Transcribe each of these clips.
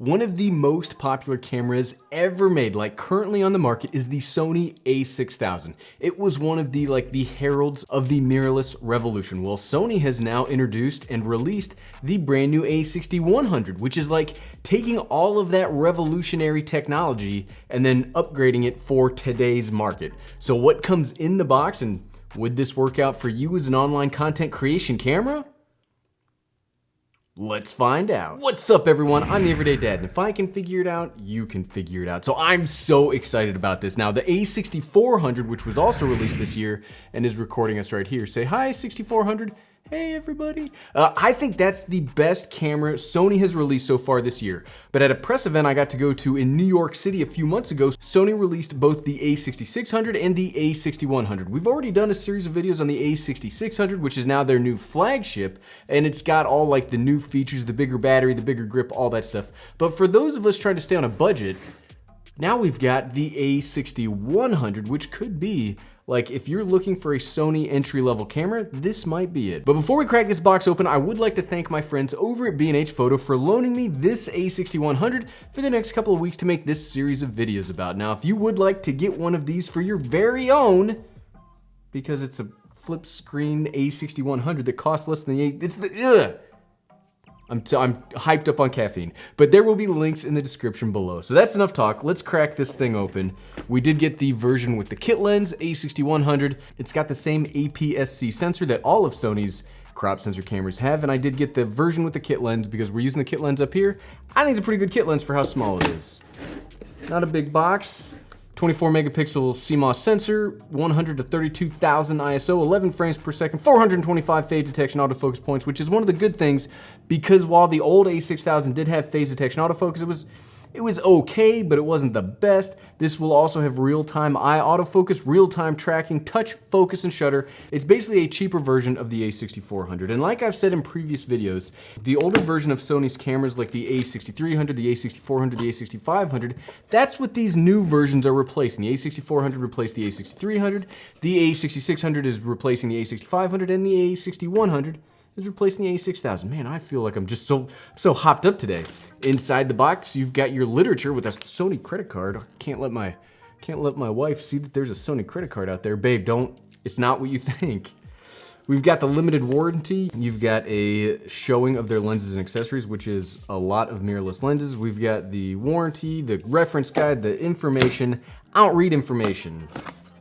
One of the most popular cameras ever made, like currently on the market, is the Sony A6000. It was one of the heralds of the mirrorless revolution. Well, Sony has now introduced and released the brand new A6100, which is like taking all of that revolutionary technology and then upgrading it for today's market. So what comes in the box, and would this work out for you as an online content creation camera? Let's find out. What's up, everyone? I'm the Everyday Dad, and if I can figure it out, you can figure it out. So I'm so excited about this. Now, the A6400, which was also released this year and is recording us right here. Say hi, 6400. Hey, everybody. I think that's the best camera Sony has released so far this year. But at a press event I got to go to in New York City a few months ago, Sony released both the A6600 and the A6100. We've already done a series of videos on the A6600, which is now their new flagship, and it's got all like the new features, the bigger battery, the bigger grip, all that stuff. But for those of us trying to stay on a budget, now we've got the A6100, which could be like, if you're looking for a Sony entry-level camera, this might be it. But before we crack this box open, I would like to thank my friends over at B&H Photo for loaning me this A6100 for the next couple of weeks to make this series of videos about. Now, if you would like to get one of these for your very own, because it's a flip screen A6100 that costs less than the I'm hyped up on caffeine, but there will be links in the description below. So that's enough talk. Let's crack this thing open. We did get the version with the kit lens, A6100. It's got the same APS-C sensor that all of Sony's crop sensor cameras have, and I did get the version with the kit lens because we're using the kit lens up here. I think it's a pretty good kit lens for how small it is. Not a big box. 24 megapixel CMOS sensor, 100 to 32,000 ISO, 11 frames per second, 425 phase detection autofocus points, which is one of the good things because while the old A6000 did have phase detection autofocus, it was okay, but it wasn't the best. This will also have real-time eye autofocus, real-time tracking, touch, focus, and shutter. It's basically a cheaper version of the A6400. And like I've said in previous videos, the older version of Sony's cameras like the A6300, the A6400, the A6500, that's what these new versions are replacing. The A6400 replaced the A6300, the A6600 is replacing the A6500, and the A6100 is replacing the A6000. Man, I feel like I'm just so hopped up today. Inside the box, you've got your literature with a Sony credit card. Can't let my wife see that there's a Sony credit card out there. Babe, don't, it's not what you think. We've got the limited warranty. You've got a showing of their lenses and accessories, which is a lot of mirrorless lenses. We've got the warranty, the reference guide, the information. I don't read information.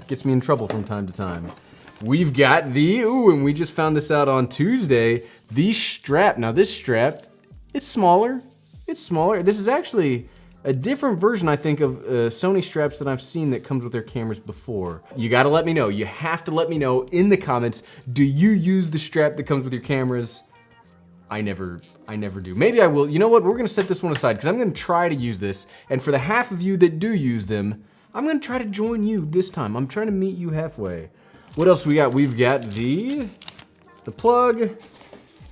Gets me in trouble from time to time. We've got the, and we just found this out on Tuesday, the strap. Now this strap, it's smaller. It's smaller. This is actually a different version, I think, of Sony straps that I've seen that comes with their cameras before. You gotta let me know. You have to let me know in the comments, do you use the strap that comes with your cameras? I never do. Maybe I will. You know what? We're gonna set this one aside because I'm gonna try to use this. And for the half of you that do use them, I'm gonna try to join you this time. I'm trying to meet you halfway. What else we got? We've got the plug,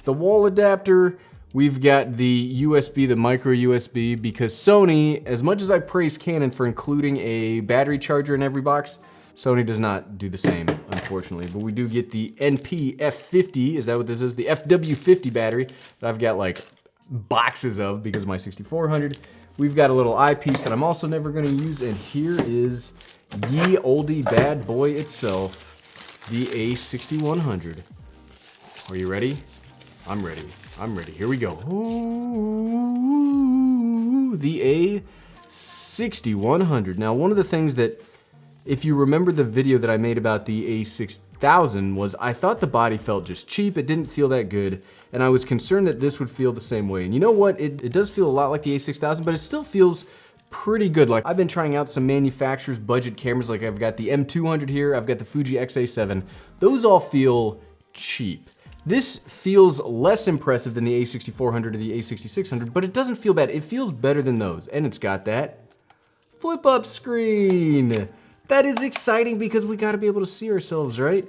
the wall adapter. We've got the USB, the micro USB, because Sony, as much as I praise Canon for including a battery charger in every box, Sony does not do the same, unfortunately. But we do get the NP F50, is that what this is? The FW50 battery that I've got like boxes of because of my 6400. We've got a little eyepiece that I'm also never gonna use, and here is ye oldie bad boy itself. The A6100. Are you ready? I'm ready. I'm ready. Here we go. Ooh, the A6100. Now, one of the things that, if you remember the video that I made about the A6000, was I thought the body felt just cheap. It didn't feel that good. And I was concerned that this would feel the same way. And you know what? It does feel a lot like the A6000, but it still feels pretty good. Like, I've been trying out some manufacturers' budget cameras, like I've got the M200 here, I've got the Fuji X-A7. Those all feel cheap. This feels less impressive than the A6400 or the A6600, but it doesn't feel bad. It feels better than those. And it's got that flip-up screen. That is exciting because we gotta be able to see ourselves, right?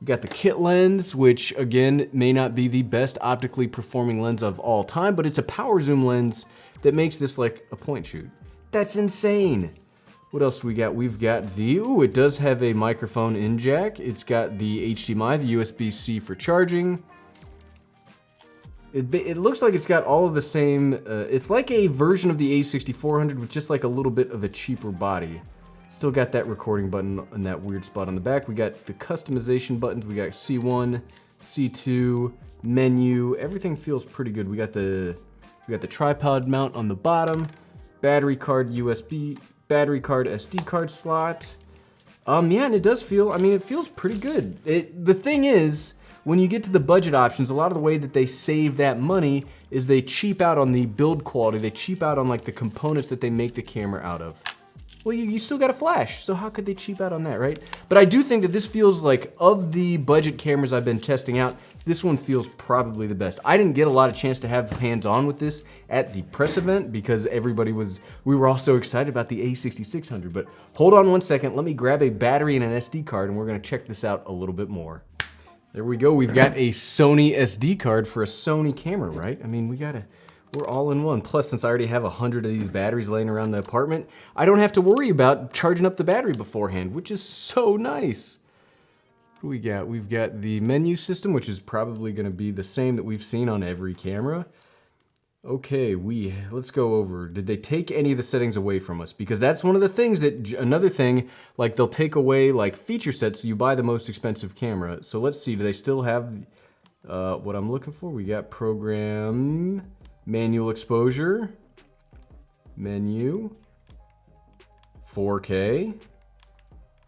We got the kit lens, which again, may not be the best optically performing lens of all time, but it's a power zoom lens that makes this like a point shoot. That's insane. What else do we got? We've got the, it does have a microphone in jack. It's got the HDMI, the USB-C for charging. It looks like it's got all of the same, it's like a version of the A6400 with just like a little bit of a cheaper body. Still got that recording button in that weird spot on the back. We got the customization buttons. We got C1, C2, menu. Everything feels pretty good. We got the tripod mount on the bottom, battery card USB, battery card SD card slot. Yeah, and it does feel, I mean, it feels pretty good. The thing is, when you get to the budget options, a lot of the way that they save that money is they cheap out on the build quality. They cheap out on like the components that they make the camera out of. Well, you still got a flash, so how could they cheap out on that, right? But I do think that this feels like, of the budget cameras I've been testing out, this one feels probably the best. I didn't get a lot of chance to have hands-on with this at the press event because we were all so excited about the A6600, but hold on one second, let me grab a battery and an SD card and we're gonna check this out a little bit more. There we go, we've got a Sony SD card for a Sony camera, right? I mean, we're all in one. Plus, since I already have 100 of these batteries laying around the apartment, I don't have to worry about charging up the battery beforehand, which is so nice. What do we got? We've got the menu system, which is probably gonna be the same that we've seen on every camera. Okay, let's go over. Did they take any of the settings away from us? Because that's one of the things another thing, like they'll take away like feature sets so you buy the most expensive camera. So let's see, do they still have what I'm looking for? We got program, manual exposure, menu, 4K,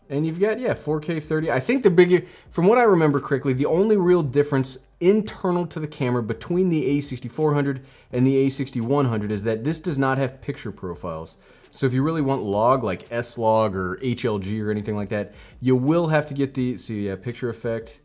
and you've got, yeah, 4K 30. I think from what I remember correctly, the only real difference internal to the camera between the A6400 and the A6100 is that this does not have picture profiles. So if you really want log, like S-Log or HLG or anything like that, you will have to get picture effect,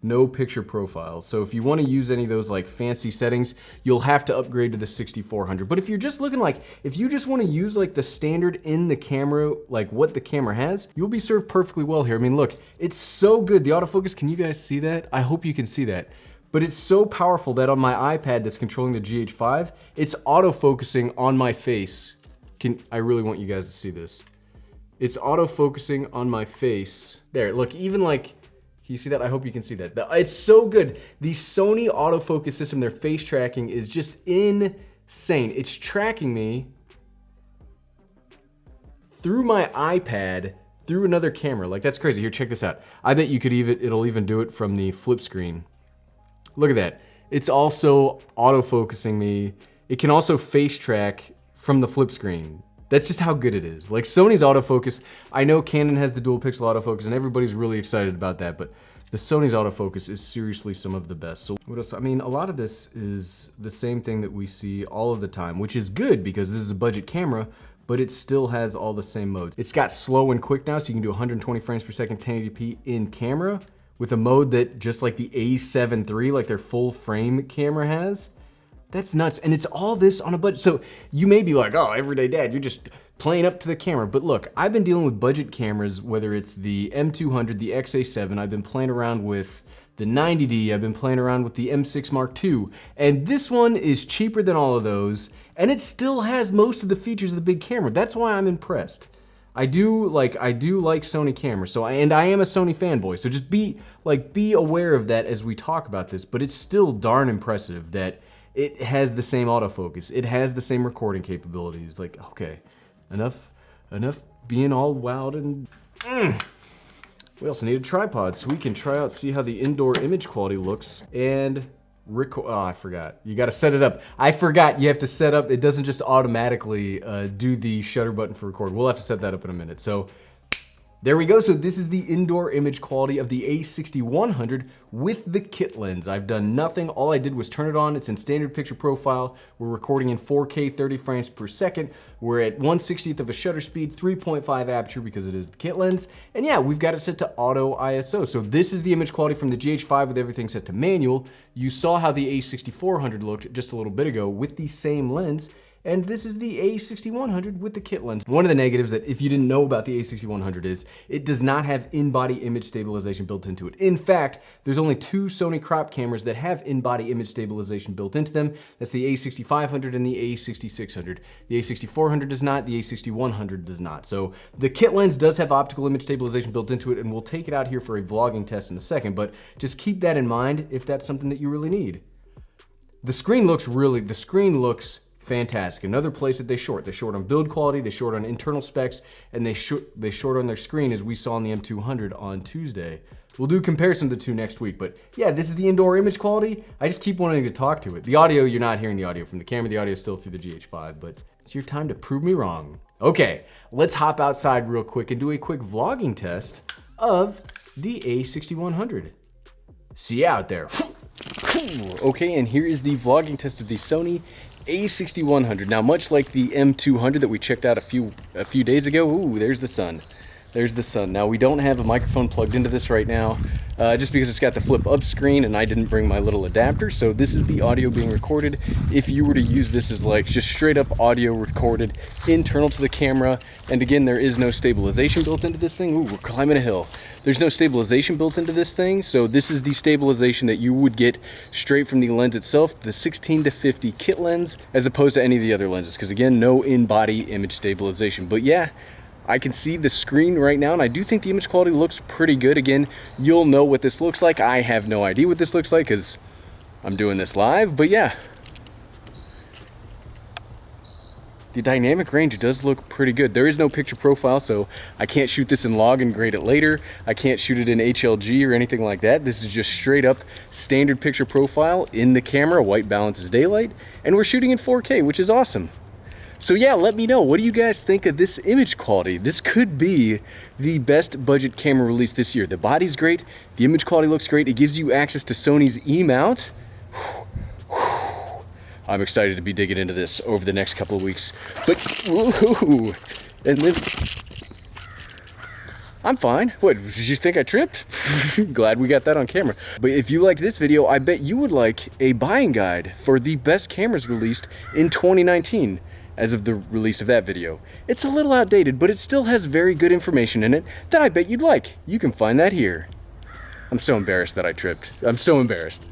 no picture profiles. So if you want to use any of those like fancy settings, you'll have to upgrade to the 6400. But if you're just looking like, if you just want to use like the standard in the camera, like what the camera has, you'll be served perfectly well here. I mean, look, it's so good. The autofocus, can you guys see that? I hope you can see that. But it's so powerful that on my iPad that's controlling the GH5, it's autofocusing on my face. I really want you guys to see this. It's autofocusing on my face. There, look, even like, can you see that? I hope you can see that. It's so good. The Sony autofocus system, their face tracking is just insane. It's tracking me through my iPad, through another camera. Like, that's crazy. Here, check this out. I bet you could it'll even do it from the flip screen. Look at that. It's also autofocusing me. It can also face track from the flip screen. That's just how good it is. Like Sony's autofocus, I know Canon has the dual pixel autofocus and everybody's really excited about that, but the Sony's autofocus is seriously some of the best. So what else? I mean, a lot of this is the same thing that we see all of the time, which is good because this is a budget camera, but it still has all the same modes. It's got slow and quick now, so you can do 120 frames per second, 1080p in camera with a mode that just like the A7 III, like their full frame camera has. That's nuts, and it's all this on a budget. So you may be like, oh, everyday dad, you're just playing up to the camera. But look, I've been dealing with budget cameras, whether it's the M200, the XA7, I've been playing around with the 90D, I've been playing around with the M6 Mark II, and this one is cheaper than all of those, and it still has most of the features of the big camera. That's why I'm impressed. I do like Sony cameras, and I am a Sony fanboy, so just be aware of that as we talk about this, but it's still darn impressive that it has the same autofocus. It has the same recording capabilities. Like, okay, enough being all wowed and we also need a tripod so we can try out, see how the indoor image quality looks and record. Oh, I forgot. You gotta set it up. I forgot you have to set up, it doesn't just automatically do the shutter button for record. We'll have to set that up in a minute. So there we go. So this is the indoor image quality of the A6100 with the kit lens. I've done nothing. All I did was turn it on. It's in standard picture profile. We're recording in 4K 30 frames per second. We're at 1/60th of a shutter speed, 3.5 aperture because it is the kit lens. And yeah, we've got it set to auto ISO. So this is the image quality from the GH5 with everything set to manual. You saw how the A6400 looked just a little bit ago with the same lens. And this is the A6100 with the kit lens. One of the negatives that if you didn't know about the A6100 is it does not have in-body image stabilization built into it. In fact, there's only two Sony crop cameras that have in-body image stabilization built into them. That's the A6500 and the A6600. The A6400 does not, the A6100 does not. So the kit lens does have optical image stabilization built into it, and we'll take it out here for a vlogging test in a second, but just keep that in mind if that's something that you really need. The screen looks fantastic. Another place that they short on build quality, they short on internal specs, and they short on their screen, as we saw on the M200 on Tuesday. We'll do a comparison of the two next week, but yeah, this is the indoor image quality. I just keep wanting to talk to it. The audio, you're not hearing the audio from the camera. The audio is still through the GH5, but it's your time to prove me wrong. Okay, let's hop outside real quick and do a quick vlogging test of the A6100. See you out there. Okay, and here is the vlogging test of the Sony A6100. Now, much like the M200 that we checked out a few days ago, ooh, there's the sun. There's the sun. Now, we don't have a microphone plugged into this right now, just because it's got the flip up screen and I didn't bring my little adapter. So this is the audio being recorded. If you were to use this as like just straight up audio recorded internal to the camera, and again, there is no stabilization built into this thing. Ooh, we're climbing a hill. There's no stabilization built into this thing, so this is the stabilization that you would get straight from the lens itself, the 16-50 kit lens, as opposed to any of the other lenses, because again, no in-body image stabilization. But yeah, I can see the screen right now, and I do think the image quality looks pretty good. Again, you'll know what this looks like. I have no idea what this looks like because I'm doing this live, but yeah. The dynamic range does look pretty good. There is no picture profile, so I can't shoot this in log and grade it later. I can't shoot it in HLG or anything like that. This is just straight up standard picture profile in the camera, white balance is daylight, and we're shooting in 4K, which is awesome. So yeah, let me know, what do you guys think of this image quality? This could be the best budget camera released this year. The body's great, the image quality looks great, it gives you access to Sony's E mount. I'm excited to be digging into this over the next couple of weeks. But, woohoo! And then, I'm fine. What, did you think I tripped? Glad we got that on camera. But if you liked this video, I bet you would like a buying guide for the best cameras released in 2019. As of the release of that video. It's a little outdated, but it still has very good information in it that I bet you'd like. You can find that here. I'm so embarrassed that I tripped. I'm so embarrassed.